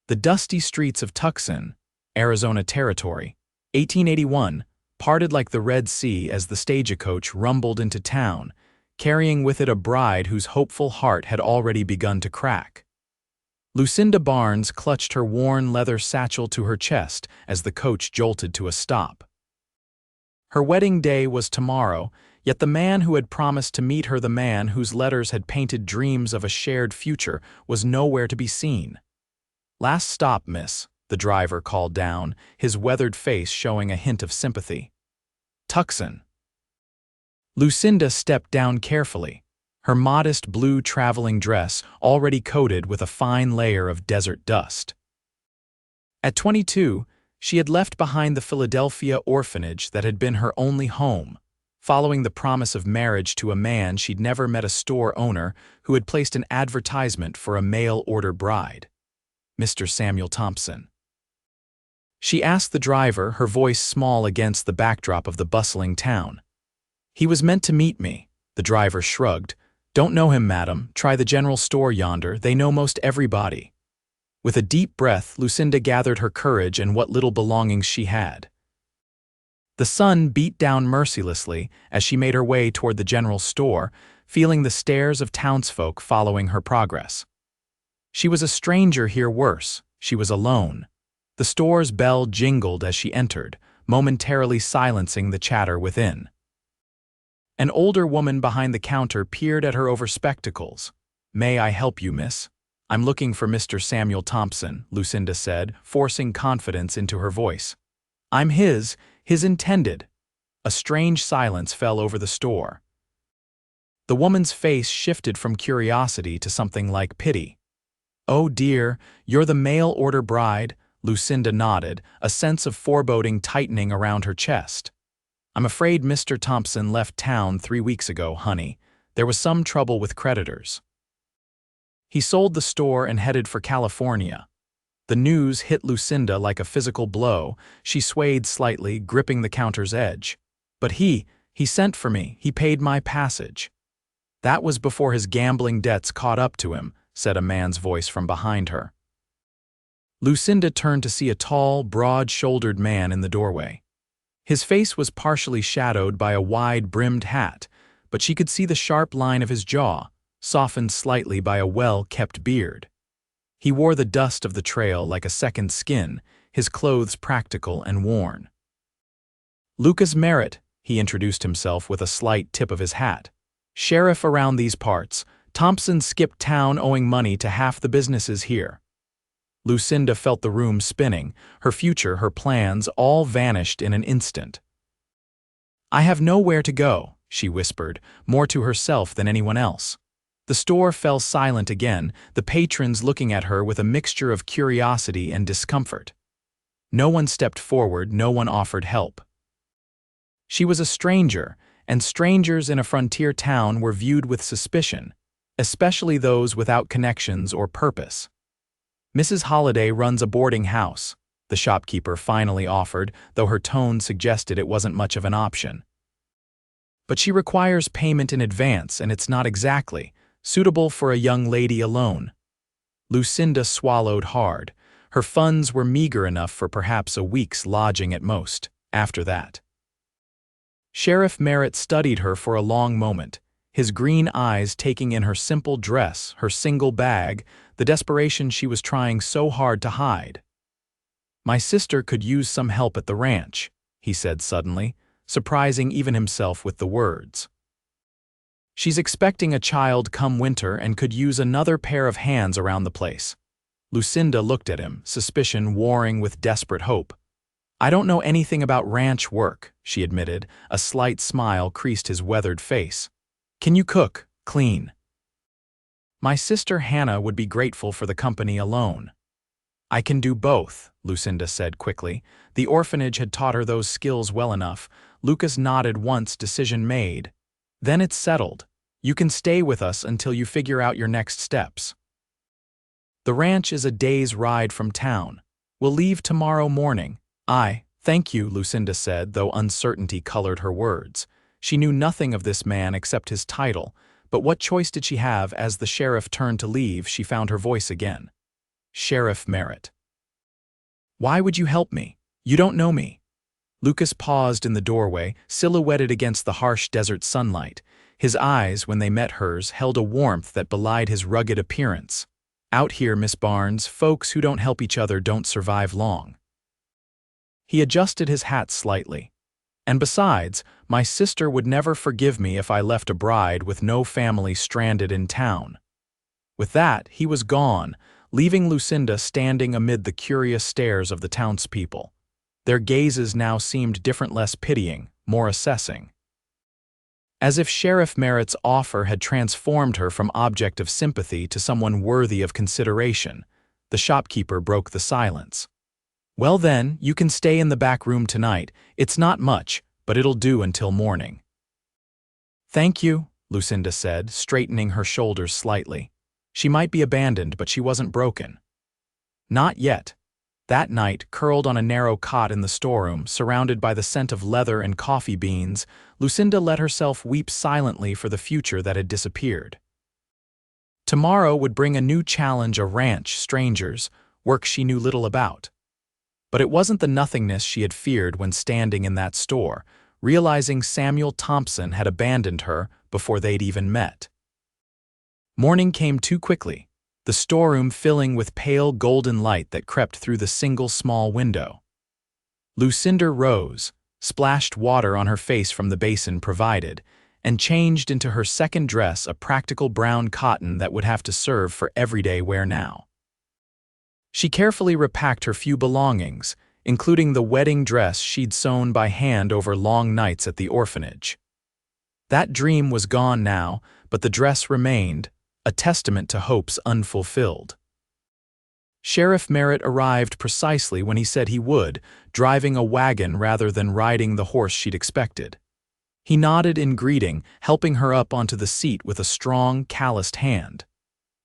The dusty streets of Tucson, Arizona Territory, 1881, parted like the Red Sea as the stagecoach rumbled into town, carrying with it a bride whose hopeful heart had already begun to crack. Lucinda Barnes clutched her worn leather satchel to her chest as the coach jolted to a stop. Her wedding day was tomorrow, yet the man who had promised to meet her, the man whose letters had painted dreams of a shared future, was nowhere to be seen. "Last stop, miss," the driver called down, his weathered face showing a hint of sympathy. "Tucson." Lucinda stepped down carefully, her modest blue traveling dress already coated with a fine layer of desert dust. At 22, she had left behind the Philadelphia orphanage that had been her only home, following the promise of marriage to a man she'd never met, a store owner who had placed an advertisement for a mail-order bride, Mr. Samuel Thompson. She asked the driver, her voice small against the backdrop of the bustling town. "He was meant to meet me," the driver shrugged. "Don't know him, madam. Try the general store yonder. They know most everybody." With a deep breath, Lucinda gathered her courage and what little belongings she had. The sun beat down mercilessly as she made her way toward the general store, feeling the stares of townsfolk following her progress. She was a stranger here. Worse, she was alone. The store's bell jingled as she entered, momentarily silencing the chatter within. An older woman behind the counter peered at her over spectacles. "May I help you, miss?" "I'm looking for Mr. Samuel Thompson," Lucinda said, forcing confidence into her voice. "I'm his intended." A strange silence fell over the store. The woman's face shifted from curiosity to something like pity. "Oh dear, you're the mail-order bride?" Lucinda nodded, a sense of foreboding tightening around her chest. "I'm afraid Mr. Thompson left town 3 weeks ago, honey. There was some trouble with creditors. He sold the store and headed for California." The news hit Lucinda like a physical blow. She swayed slightly, gripping the counter's edge. "But he sent for me. He paid my passage." "That was before his gambling debts caught up to him," said a man's voice from behind her. Lucinda turned to see a tall, broad-shouldered man in the doorway. His face was partially shadowed by a wide-brimmed hat, but she could see the sharp line of his jaw, softened slightly by a well-kept beard. He wore the dust of the trail like a second skin, his clothes practical and worn. "Lucas Merritt," he introduced himself with a slight tip of his hat. "Sheriff around these parts. Thompson skipped town owing money to half the businesses here." Lucinda felt the room spinning, her future, her plans, all vanished in an instant. "I have nowhere to go," she whispered, more to herself than anyone else. The store fell silent again, the patrons looking at her with a mixture of curiosity and discomfort. No one stepped forward, no one offered help. She was a stranger, and strangers in a frontier town were viewed with suspicion, especially those without connections or purpose. "Mrs. Holliday runs a boarding house," the shopkeeper finally offered, though her tone suggested it wasn't much of an option. "But she requires payment in advance, and it's not exactly suitable for a young lady alone." Lucinda swallowed hard. Her funds were meager enough for perhaps a week's lodging at most. After that, Sheriff Merritt studied her for a long moment, his green eyes taking in her simple dress, her single bag, the desperation she was trying so hard to hide. "My sister could use some help at the ranch," he said suddenly, surprising even himself with the words. "She's expecting a child come winter and could use another pair of hands around the place." Lucinda looked at him, suspicion warring with desperate hope. "I don't know anything about ranch work," she admitted. A slight smile creased his weathered face. "Can you cook, clean?" "My sister Hannah would be grateful for the company alone." "I can do both," Lucinda said quickly. The orphanage had taught her those skills well enough. Lucas nodded once, decision made. "Then it's settled. You can stay with us until you figure out your next steps. The ranch is a day's ride from town. We'll leave tomorrow morning." "Thank you," Lucinda said, though uncertainty colored her words. She knew nothing of this man except his title, but what choice did she have? As the sheriff turned to leave, she found her voice again. "Sheriff Merritt." Why would you help me? You don't know me." Lucas paused in the doorway, silhouetted against the harsh desert sunlight. His eyes, when they met hers, held a warmth that belied his rugged appearance. "Out here, Miss Barnes, folks who don't help each other don't survive long." He adjusted his hat slightly. "And besides, my sister would never forgive me if I left a bride with no family stranded in town." With that, he was gone, leaving Lucinda standing amid the curious stares of the townspeople. Their gazes now seemed different, less pitying, more assessing. As if Sheriff Merritt's offer had transformed her from object of sympathy to someone worthy of consideration, the shopkeeper broke the silence. "Well then, you can stay in the back room tonight. It's not much, but it'll do until morning." "Thank you," Lucinda said, straightening her shoulders slightly. She might be abandoned, but she wasn't broken. Not yet. That night, curled on a narrow cot in the storeroom, surrounded by the scent of leather and coffee beans, Lucinda let herself weep silently for the future that had disappeared. Tomorrow would bring a new challenge: a ranch, strangers, work she knew little about. But it wasn't the nothingness she had feared when standing in that store, realizing Samuel Thompson had abandoned her before they'd even met. Morning came too quickly, the storeroom filling with pale golden light that crept through the single small window. Lucinda rose, splashed water on her face from the basin provided, and changed into her second dress, a practical brown cotton that would have to serve for everyday wear now. She carefully repacked her few belongings, including the wedding dress she'd sewn by hand over long nights at the orphanage. That dream was gone now, but the dress remained, a testament to hopes unfulfilled. Sheriff Merritt arrived precisely when he said he would, driving a wagon rather than riding the horse she'd expected. He nodded in greeting, helping her up onto the seat with a strong, calloused hand.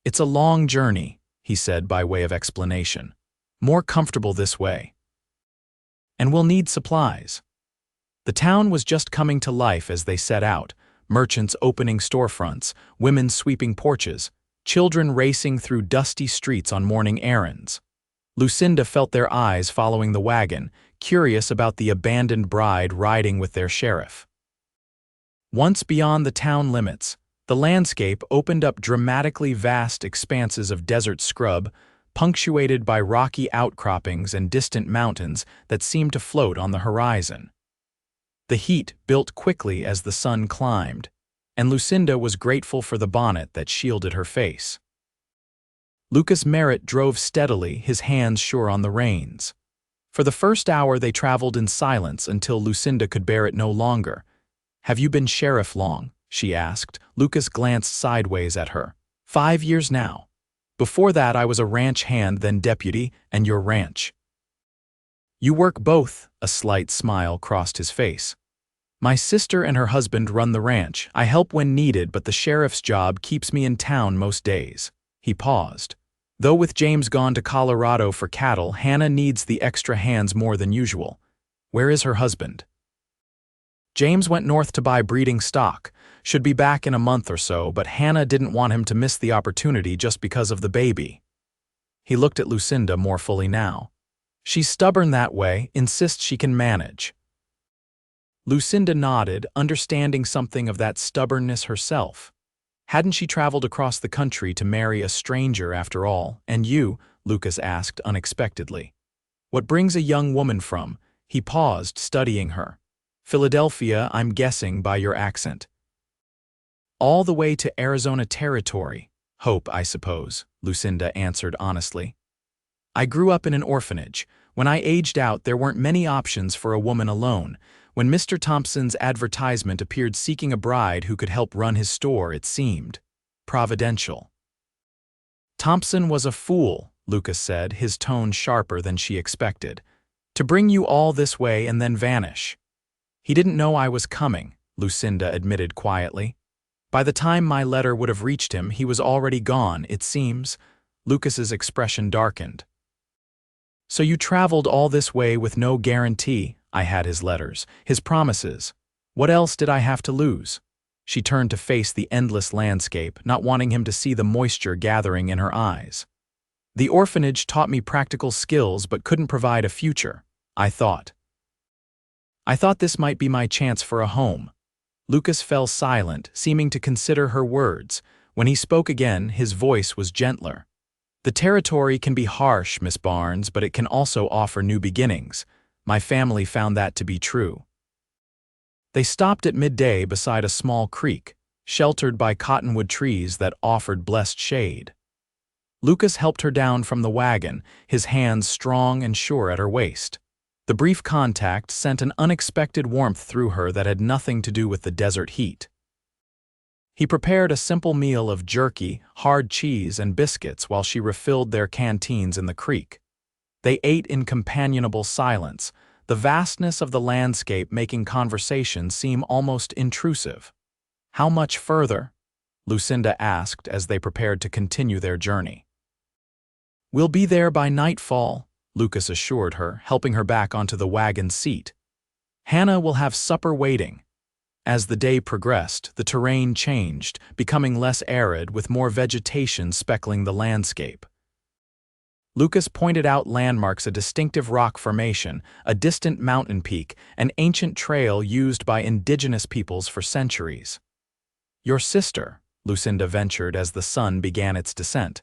"It's a long journey," he said by way of explanation. "More comfortable this way. And we'll need supplies." The town was just coming to life as they set out. Merchants opening storefronts, women sweeping porches, children racing through dusty streets on morning errands. Lucinda felt their eyes following the wagon, curious about the abandoned bride riding with their sheriff. Once beyond the town limits, the landscape opened up dramatically vast expanses of desert scrub, punctuated by rocky outcroppings and distant mountains that seemed to float on the horizon. The heat built quickly as the sun climbed, and Lucinda was grateful for the bonnet that shielded her face. Lucas Merritt drove steadily, his hands sure on the reins. For the first hour they traveled in silence until Lucinda could bear it no longer. "Have you been sheriff long?" she asked. Lucas glanced sideways at her. "5 years now. Before that I was a ranch hand, then deputy, and your ranch." "You work both," a slight smile crossed his face. "My sister and her husband run the ranch. I help when needed, but the sheriff's job keeps me in town most days." He paused. "Though with James gone to Colorado for cattle, Hannah needs the extra hands more than usual." "Where is her husband?" "James went north to buy breeding stock. Should be back in a month or so, but Hannah didn't want him to miss the opportunity just because of the baby." He looked at Lucinda more fully now. "She's stubborn that way, insists she can manage." Lucinda nodded, understanding something of that stubbornness herself. Hadn't she traveled across the country to marry a stranger after all? "And you?" Lucas asked unexpectedly. "What brings a young woman from?" He paused, studying her. "Philadelphia, I'm guessing by your accent." "All the way to Arizona Territory. Hope, I suppose," Lucinda answered honestly. "I grew up in an orphanage. When I aged out, there weren't many options for a woman alone. When Mr. Thompson's advertisement appeared seeking a bride who could help run his store, it seemed providential." "Thompson was a fool," Lucas said, his tone sharper than she expected. "To bring you all this way and then vanish." "He didn't know I was coming," Lucinda admitted quietly. "By the time my letter would have reached him, he was already gone, it seems." Lucas's expression darkened. "So you traveled all this way with no guarantee?" "I had his letters, his promises. What else did I have to lose?" She turned to face the endless landscape, not wanting him to see the moisture gathering in her eyes. The orphanage taught me practical skills but couldn't provide a future, I thought. I thought this might be my chance for a home. Lucas fell silent, seeming to consider her words. When he spoke again, his voice was gentler. The territory can be harsh, Miss Barnes, but it can also offer new beginnings. My family found that to be true. They stopped at midday beside a small creek, sheltered by cottonwood trees that offered blessed shade. Lucas helped her down from the wagon, his hands strong and sure at her waist. The brief contact sent an unexpected warmth through her that had nothing to do with the desert heat. He prepared a simple meal of jerky, hard cheese, and biscuits while she refilled their canteens in the creek. They ate in companionable silence, the vastness of the landscape making conversation seem almost intrusive. "How much further?" Lucinda asked as they prepared to continue their journey. "We'll be there by nightfall," Lucas assured her, helping her back onto the wagon seat. "Hannah will have supper waiting." As the day progressed, the terrain changed, becoming less arid with more vegetation speckling the landscape. Lucas pointed out landmarks: a distinctive rock formation, a distant mountain peak, an ancient trail used by indigenous peoples for centuries. "Your sister," Lucinda ventured as the sun began its descent.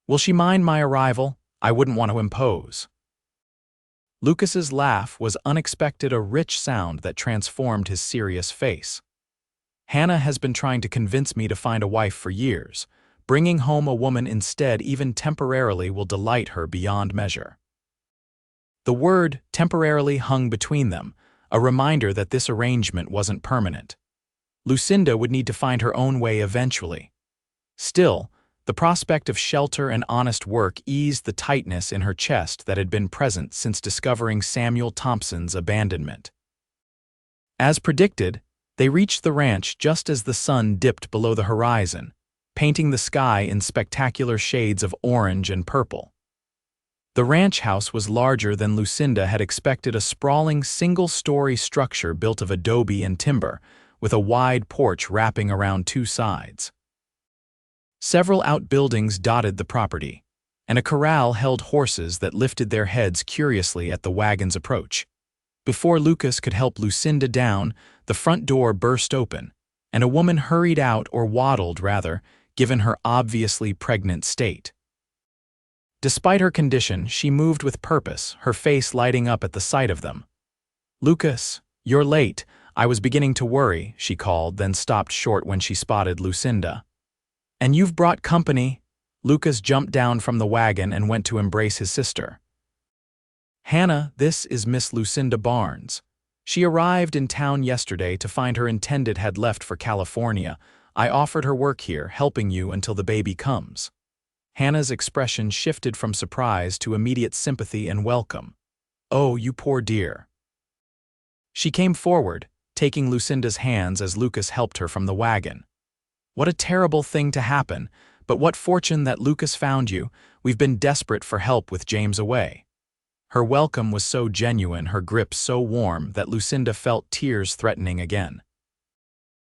"Will she mind my arrival? I wouldn't want to impose." Lucas's laugh was unexpected, a rich sound that transformed his serious face. "Hannah has been trying to convince me to find a wife for years. Bringing home a woman instead, even temporarily, will delight her beyond measure." The word temporarily hung between them, a reminder that this arrangement wasn't permanent. Lucinda would need to find her own way eventually. Still, the prospect of shelter and honest work eased the tightness in her chest that had been present since discovering Samuel Thompson's abandonment. As predicted, they reached the ranch just as the sun dipped below the horizon, painting the sky in spectacular shades of orange and purple. The ranch house was larger than Lucinda had expected, a sprawling single-story structure built of adobe and timber, with a wide porch wrapping around two sides. Several outbuildings dotted the property, and a corral held horses that lifted their heads curiously at the wagon's approach. Before Lucas could help Lucinda down, the front door burst open, and a woman hurried out, or waddled rather, given her obviously pregnant state. Despite her condition, she moved with purpose, her face lighting up at the sight of them. "Lucas, you're late. I was beginning to worry," she called, then stopped short when she spotted Lucinda. "And you've brought company." Lucas jumped down from the wagon and went to embrace his sister. "Hannah, this is Miss Lucinda Barnes. She arrived in town yesterday to find her intended had left for California. I offered her work here, helping you until the baby comes." Hannah's expression shifted from surprise to immediate sympathy and welcome. "Oh, you poor dear." She came forward, taking Lucinda's hands as Lucas helped her from the wagon. "What a terrible thing to happen, but what fortune that Lucas found you. We've been desperate for help with James away." Her welcome was so genuine, her grip so warm, that Lucinda felt tears threatening again.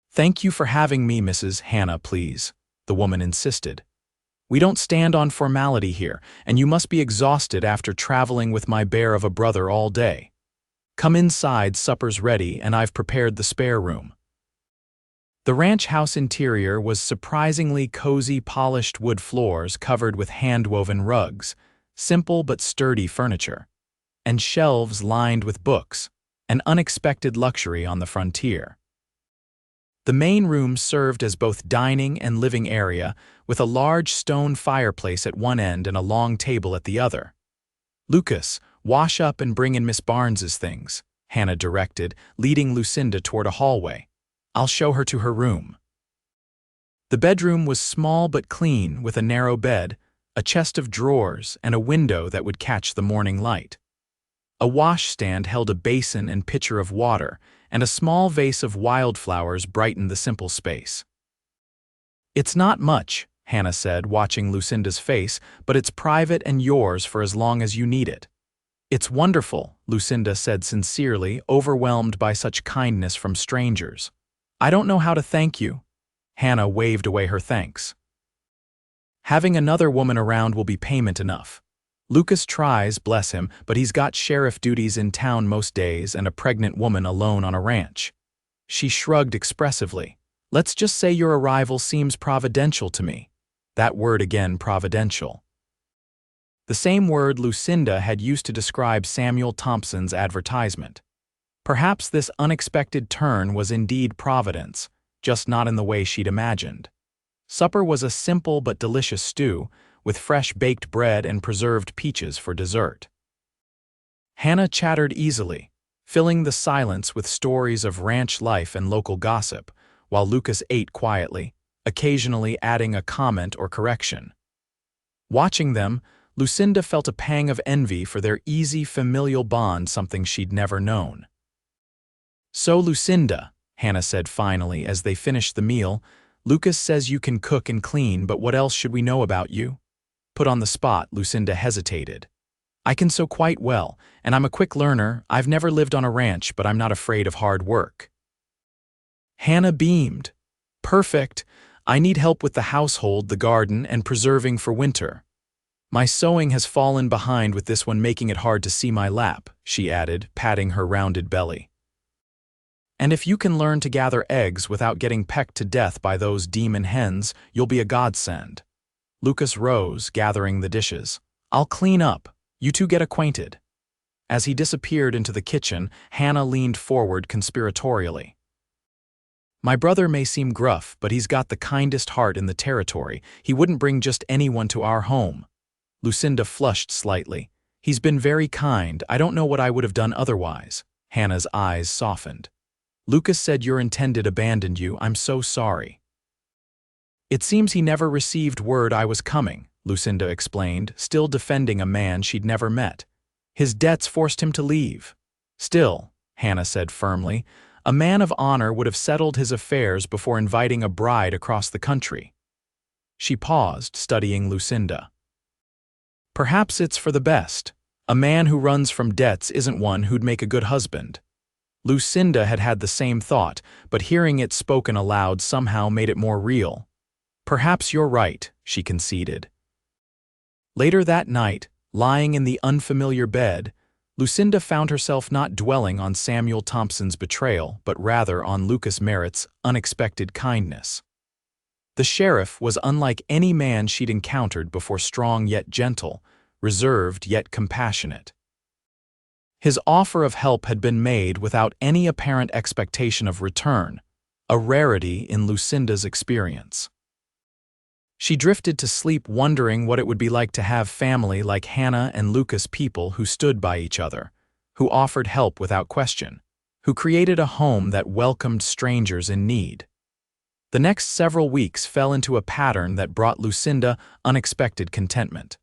"Thank you for having me, Mrs. Hannah, please," the woman insisted. "We don't stand on formality here, and you must be exhausted after traveling with my bear of a brother all day. Come inside, supper's ready, and I've prepared the spare room." The ranch house interior was surprisingly cozy, polished wood floors covered with hand-woven rugs, simple but sturdy furniture, and shelves lined with books, an unexpected luxury on the frontier. The main room served as both dining and living area, with a large stone fireplace at one end and a long table at the other. "Lucas, wash up and bring in Miss Barnes's things," Hannah directed, leading Lucinda toward a hallway. "I'll show her to her room." The bedroom was small but clean, with a narrow bed, a chest of drawers, and a window that would catch the morning light. A washstand held a basin and pitcher of water, and a small vase of wildflowers brightened the simple space. "It's not much," Hannah said, watching Lucinda's face, "but it's private and yours for as long as you need it." "It's wonderful," Lucinda said sincerely, overwhelmed by such kindness from strangers. "I don't know how to thank you." Hannah waved away her thanks. Having another woman around will be payment enough. Lucas tries, bless him, but he's got sheriff duties in town most days and a pregnant woman alone on a ranch. She shrugged expressively. Let's just say your arrival seems providential to me. That word again, providential. The same word Lucinda had used to describe Samuel Thompson's advertisement. Perhaps this unexpected turn was indeed providence, just not in the way she'd imagined. Supper was a simple but delicious stew, with fresh baked bread and preserved peaches for dessert. Hannah chattered easily, filling the silence with stories of ranch life and local gossip, while Lucas ate quietly, occasionally adding a comment or correction. Watching them, Lucinda felt a pang of envy for their easy familial bond, something she'd never known. "So, Lucinda," Hannah said finally as they finished the meal, "Lucas says you can cook and clean, but what else should we know about you?" Put on the spot, Lucinda hesitated. "I can sew quite well, and I'm a quick learner. I've never lived on a ranch, but I'm not afraid of hard work." Hannah beamed. "Perfect. I need help with the household, the garden, and preserving for winter. My sewing has fallen behind with this one making it hard to see my lap," she added, patting her rounded belly. "And if you can learn to gather eggs without getting pecked to death by those demon hens, you'll be a godsend." Lucas rose, gathering the dishes. "I'll clean up. You two get acquainted." As he disappeared into the kitchen, Hannah leaned forward conspiratorially. "My brother may seem gruff, but he's got the kindest heart in the territory. He wouldn't bring just anyone to our home." Lucinda flushed slightly. "He's been very kind. I don't know what I would have done otherwise." Hannah's eyes softened. "Lucas said your intended abandoned you. I'm so sorry." "It seems he never received word I was coming," Lucinda explained, still defending a man she'd never met. "His debts forced him to leave." "Still," Hannah said firmly, "a man of honor would have settled his affairs before inviting a bride across the country." She paused, studying Lucinda. "Perhaps it's for the best. A man who runs from debts isn't one who'd make a good husband." Lucinda had had the same thought, but hearing it spoken aloud somehow made it more real. "Perhaps you're right," she conceded. Later that night, lying in the unfamiliar bed, Lucinda found herself not dwelling on Samuel Thompson's betrayal, but rather on Lucas Merritt's unexpected kindness. The sheriff was unlike any man she'd encountered before, strong yet gentle, reserved yet compassionate. His offer of help had been made without any apparent expectation of return, a rarity in Lucinda's experience. She drifted to sleep wondering what it would be like to have family like Hannah and Lucas, people who stood by each other, who offered help without question, who created a home that welcomed strangers in need. The next several weeks fell into a pattern that brought Lucinda unexpected contentment.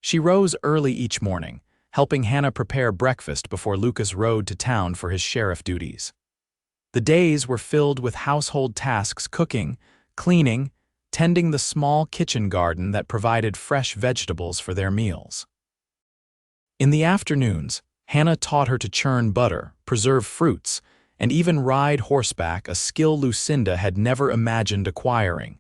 She rose early each morning, helping Hannah prepare breakfast before Lucas rode to town for his sheriff duties. The days were filled with household tasks: cooking, cleaning, tending the small kitchen garden that provided fresh vegetables for their meals. In the afternoons, Hannah taught her to churn butter, preserve fruits, and even ride horseback, a skill Lucinda had never imagined acquiring.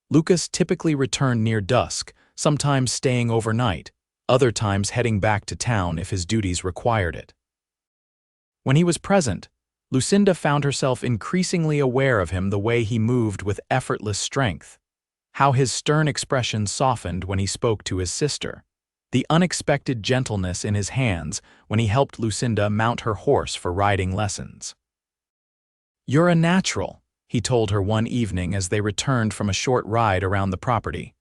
Lucas typically returned near dusk, sometimes staying overnight, other times heading back to town if his duties required it. When he was present, Lucinda found herself increasingly aware of him, the way he moved with effortless strength, how his stern expression softened when he spoke to his sister, the unexpected gentleness in his hands when he helped Lucinda mount her horse for riding lessons. "You're a natural," he told her one evening as they returned from a short ride around the property.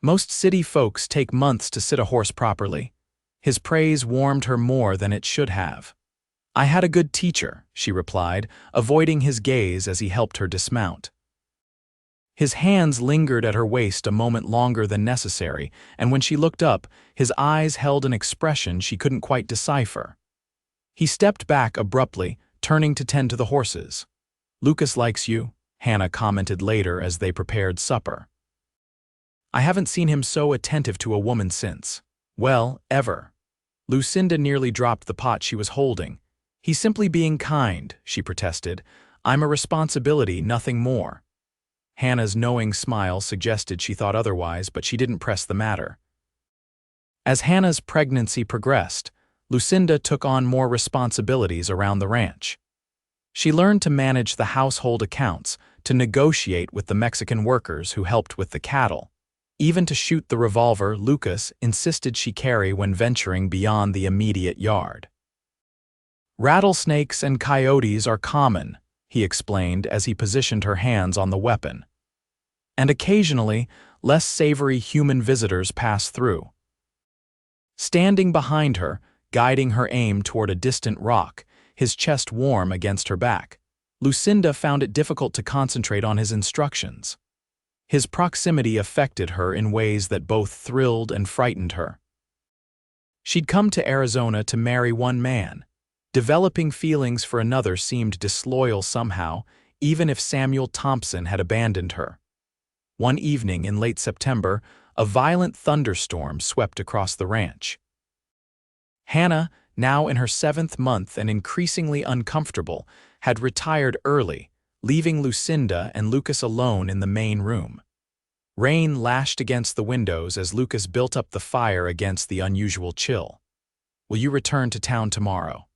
"Most city folks take months to sit a horse properly." His praise warmed her more than it should have. "I had a good teacher," she replied, avoiding his gaze as he helped her dismount. His hands lingered at her waist a moment longer than necessary, and when she looked up, his eyes held an expression she couldn't quite decipher. He stepped back abruptly, turning to tend to the horses. "Lucas likes you," Hannah commented later as they prepared supper. "I haven't seen him so attentive to a woman since, well, ever." Lucinda nearly dropped the pot she was holding. "He's simply being kind," she protested. "I'm a responsibility, nothing more." Hannah's knowing smile suggested she thought otherwise, but she didn't press the matter. As Hannah's pregnancy progressed, Lucinda took on more responsibilities around the ranch. She learned to manage the household accounts, to negotiate with the Mexican workers who helped with the cattle, even to shoot the revolver Lucas insisted she carry when venturing beyond the immediate yard. "Rattlesnakes and coyotes are common," he explained as he positioned her hands on the weapon. "And occasionally, less savory human visitors pass through." Standing behind her, guiding her aim toward a distant rock, his chest warm against her back, Lucinda found it difficult to concentrate on his instructions. His proximity affected her in ways that both thrilled and frightened her. She'd come to Arizona to marry one man. Developing feelings for another seemed disloyal somehow, even if Samuel Thompson had abandoned her. One evening in late September, a violent thunderstorm swept across the ranch. Hannah, now in her 7th month and increasingly uncomfortable, had retired early, leaving Lucinda and Lucas alone in the main room. Rain lashed against the windows as Lucas built up the fire against the unusual chill. "Will you return to town tomorrow?"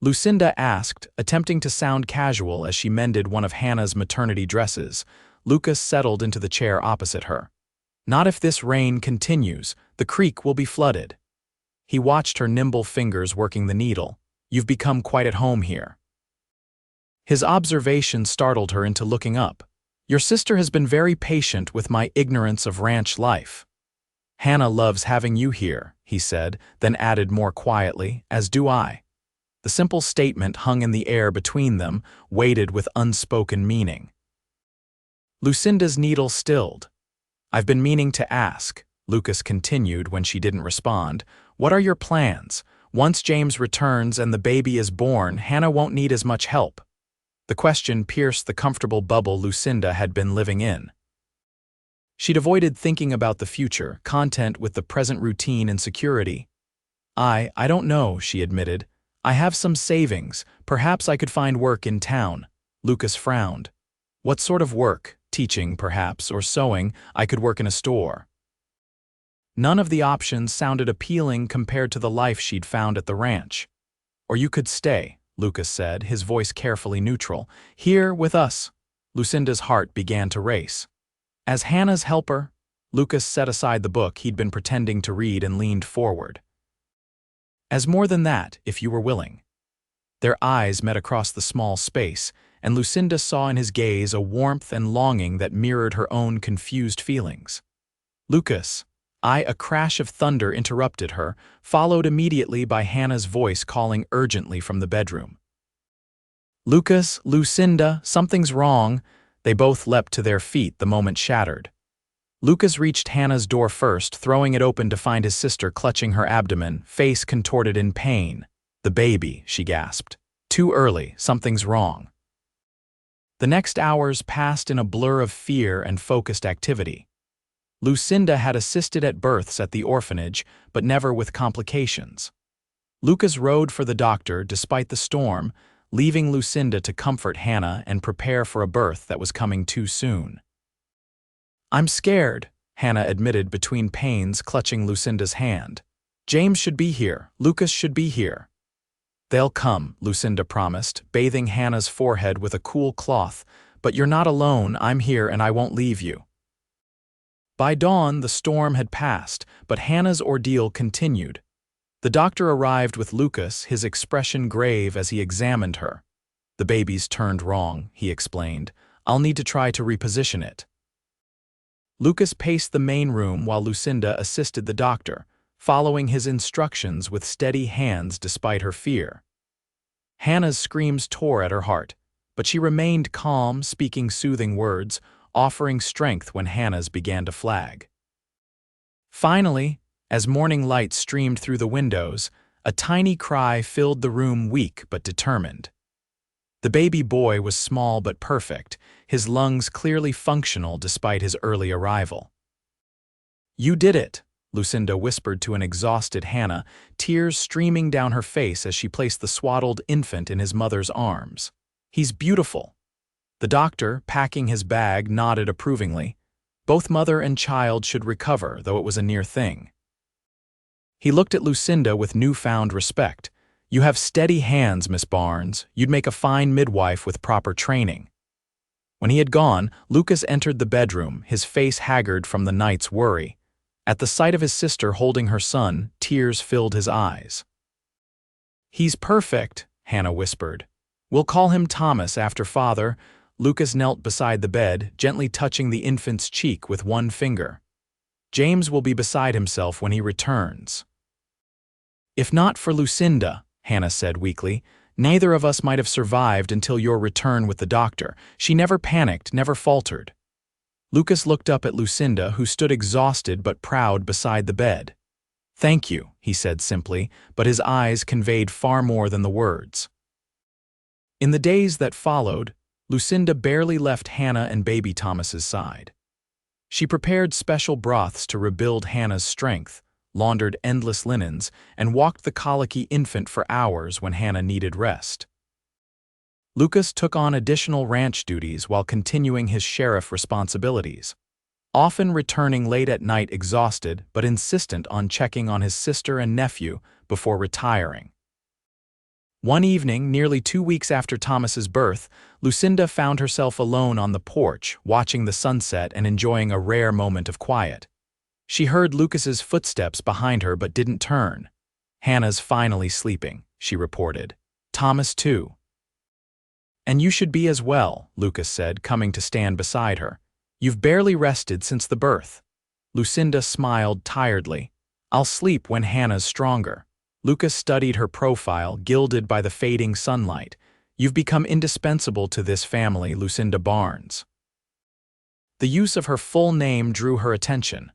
Lucinda asked, attempting to sound casual as she mended one of Hannah's maternity dresses. Lucas settled into the chair opposite her. "Not if this rain continues. The creek will be flooded." He watched her nimble fingers working the needle. "You've become quite at home here." His observation startled her into looking up. "Your sister has been very patient with my ignorance of ranch life." "Hannah loves having you here," he said, then added more quietly, "as do I." The simple statement hung in the air between them, weighted with unspoken meaning. Lucinda's needle stilled. "I've been meaning to ask," Lucas continued when she didn't respond. "What are your plans? Once James returns and the baby is born, Hannah won't need as much help." The question pierced the comfortable bubble Lucinda had been living in. She'd avoided thinking about the future, content with the present routine and security. I don't know," she admitted. "I have some savings. Perhaps I could find work in town." Lucas frowned. "What sort of work? Teaching, perhaps, or sewing? I could work in a store." None of the options sounded appealing compared to the life she'd found at the ranch. "Or you could stay," Lucas said, his voice carefully neutral. "Here with us." Lucinda's heart began to race. As Hannah's helper, Lucas set aside the book he'd been pretending to read and leaned forward. "As more than that, if you were willing." Their eyes met across the small space, and Lucinda saw in his gaze a warmth and longing that mirrored her own confused feelings. "Lucas." A crash of thunder interrupted her, followed immediately by Hannah's voice calling urgently from the bedroom. "Lucas, Lucinda, something's wrong." They both leapt to their feet the moment shattered. Lucas reached Hannah's door first, throwing it open to find his sister clutching her abdomen, face contorted in pain. "The baby," she gasped. "Too early, something's wrong." The next hours passed in a blur of fear and focused activity. Lucinda had assisted at births at the orphanage, but never with complications. Lucas rode for the doctor despite the storm, leaving Lucinda to comfort Hannah and prepare for a birth that was coming too soon. "I'm scared," Hannah admitted between pains, clutching Lucinda's hand. "James should be here. Lucas should be here." "They'll come," Lucinda promised, bathing Hannah's forehead with a cool cloth. "But you're not alone. I'm here and I won't leave you." By dawn, the storm had passed, but Hannah's ordeal continued. The doctor arrived with Lucas, his expression grave as he examined her. "The baby's turned wrong," he explained. "I'll need to try to reposition it." Lucas paced the main room while Lucinda assisted the doctor, following his instructions with steady hands despite her fear. Hannah's screams tore at her heart, but she remained calm, speaking soothing words, offering strength when Hannah's began to flag. Finally, as morning light streamed through the windows, a tiny cry filled the room, weak but determined. The baby boy was small but perfect, his lungs clearly functional despite his early arrival. "You did it," Lucinda whispered to an exhausted Hannah, tears streaming down her face as she placed the swaddled infant in his mother's arms. "He's beautiful." The doctor, packing his bag, nodded approvingly. Both mother and child should recover, though it was a near thing. He looked at Lucinda with newfound respect. "You have steady hands, Miss Barnes. You'd make a fine midwife with proper training." When he had gone, Lucas entered the bedroom, his face haggard from the night's worry. At the sight of his sister holding her son, tears filled his eyes. "He's perfect," Hannah whispered. "We'll call him Thomas after father." Lucas knelt beside the bed, gently touching the infant's cheek with one finger. "James will be beside himself when he returns." "If not for Lucinda," Hannah said weakly, "neither of us might have survived until your return with the doctor. She never panicked, never faltered." Lucas looked up at Lucinda, who stood exhausted but proud beside the bed. "Thank you," he said simply, but his eyes conveyed far more than the words. In the days that followed, Lucinda barely left Hannah and baby Thomas's side. She prepared special broths to rebuild Hannah's strength, laundered endless linens, and walked the colicky infant for hours when Hannah needed rest. Lucas took on additional ranch duties while continuing his sheriff responsibilities, often returning late at night exhausted but insistent on checking on his sister and nephew before retiring. One evening, nearly 2 weeks after Thomas's birth, Lucinda found herself alone on the porch, watching the sunset and enjoying a rare moment of quiet. She heard Lucas's footsteps behind her but didn't turn. "Hannah's finally sleeping," she reported. "Thomas too." "And you should be as well," Lucas said, coming to stand beside her. "You've barely rested since the birth." Lucinda smiled tiredly. "I'll sleep when Hannah's stronger." Lucas studied her profile, gilded by the fading sunlight. "You've become indispensable to this family, Lucinda Barnes." The use of her full name drew her attention.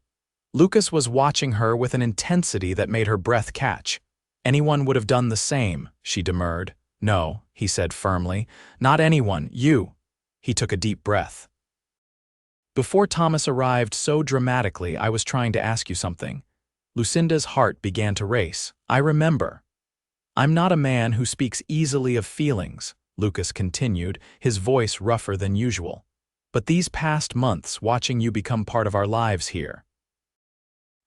Lucas was watching her with an intensity that made her breath catch. "Anyone would have done the same," she demurred. "No," he said firmly. "Not anyone, you." He took a deep breath. "Before Thomas arrived so dramatically, I was trying to ask you something." Lucinda's heart began to race. "I remember." "I'm not a man who speaks easily of feelings," Lucas continued, his voice rougher than usual. "But these past months, watching you become part of our lives here.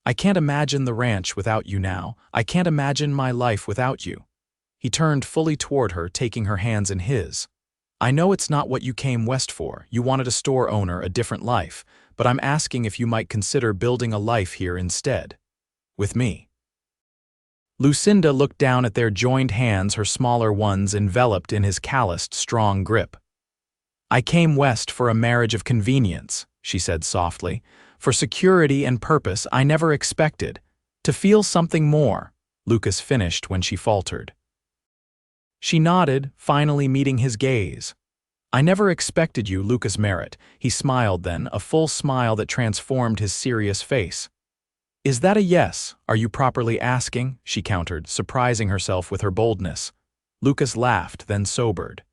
I can't imagine the ranch without you now. I can't imagine my life without you." He turned fully toward her, taking her hands in his. "I know it's not what you came west for. You wanted a store owner, a different life. But I'm asking if you might consider building a life here instead. With me." Lucinda looked down at their joined hands, her smaller ones enveloped in his calloused, strong grip. "I came west for a marriage of convenience," she said softly. "For security and purpose I never expected. To feel something more," Lucas finished when she faltered. She nodded, finally meeting his gaze. "I never expected you, Lucas Merritt." He smiled then, a full smile that transformed his serious face. "Is that a yes? Are you properly asking?" she countered, surprising herself with her boldness. Lucas laughed, then sobered.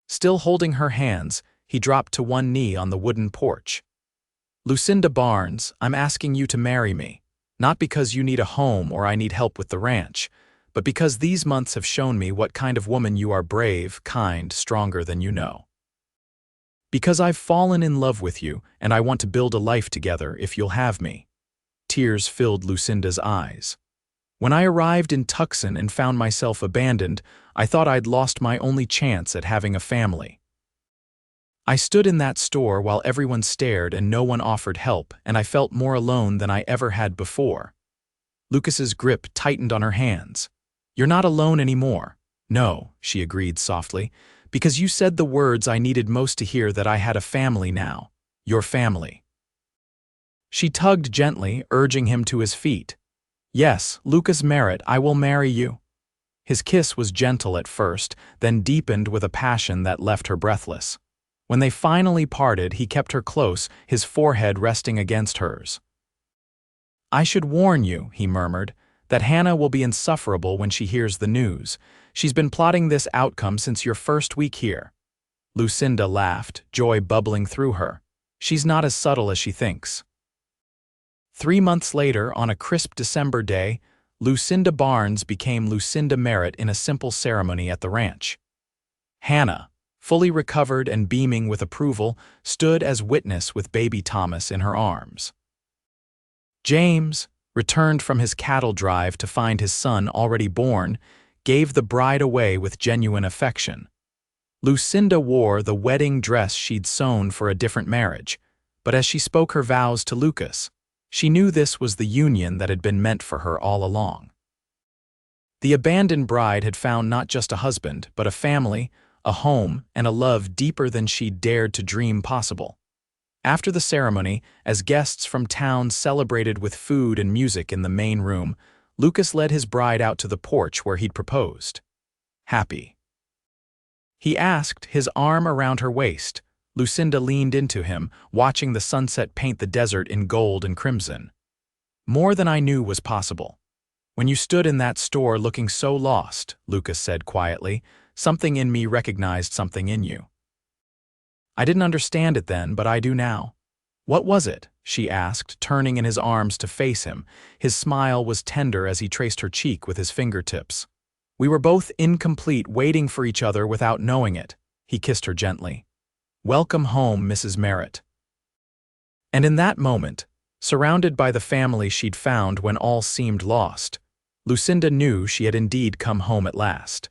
Still holding her hands, he dropped to one knee on the wooden porch. "Lucinda Barnes, I'm asking you to marry me. Not because you need a home or I need help with the ranch, but because these months have shown me what kind of woman you are: brave, kind, stronger than you know. Because I've fallen in love with you, and I want to build a life together if you'll have me." Tears filled Lucinda's eyes. "When I arrived in Tucson and found myself abandoned, I thought I'd lost my only chance at having a family. I stood in that store while everyone stared and no one offered help, and I felt more alone than I ever had before." Lucas's grip tightened on her hands. "You're not alone anymore." "No," she agreed softly, "because you said the words I needed most to hear: that I had a family now. Your family." She tugged gently, urging him to his feet. "Yes, Lucas Merritt, I will marry you." His kiss was gentle at first, then deepened with a passion that left her breathless. When they finally parted, he kept her close, his forehead resting against hers. "I should warn you," he murmured, "that Hannah will be insufferable when she hears the news. She's been plotting this outcome since your first week here." Lucinda laughed, joy bubbling through her. "She's not as subtle as she thinks." 3 months later, on a crisp December day, Lucinda Barnes became Lucinda Merritt in a simple ceremony at the ranch. "Hannah," fully recovered and beaming with approval, stood as witness with baby Thomas in her arms. James, returned from his cattle drive to find his son already born, gave the bride away with genuine affection. Lucinda wore the wedding dress she'd sewn for a different marriage, but as she spoke her vows to Lucas, she knew this was the union that had been meant for her all along. The abandoned bride had found not just a husband, but a family, a home, and a love deeper than she'd dared to dream possible. After the ceremony, as guests from town celebrated with food and music in the main room, Lucas led his bride out to the porch where he'd proposed. Happy? He asked, his arm around her waist. Lucinda leaned into him, watching the sunset paint the desert in gold and crimson. More than I knew was possible. When you stood in that store looking so lost, Lucas said quietly, something in me recognized something in you. I didn't understand it then, but I do now. What was it? She asked, turning in his arms to face him. His smile was tender as he traced her cheek with his fingertips. We were both incomplete, waiting for each other without knowing it. He kissed her gently. Welcome home, Mrs. Merritt. And in that moment, surrounded by the family she'd found when all seemed lost, Lucinda knew she had indeed come home at last.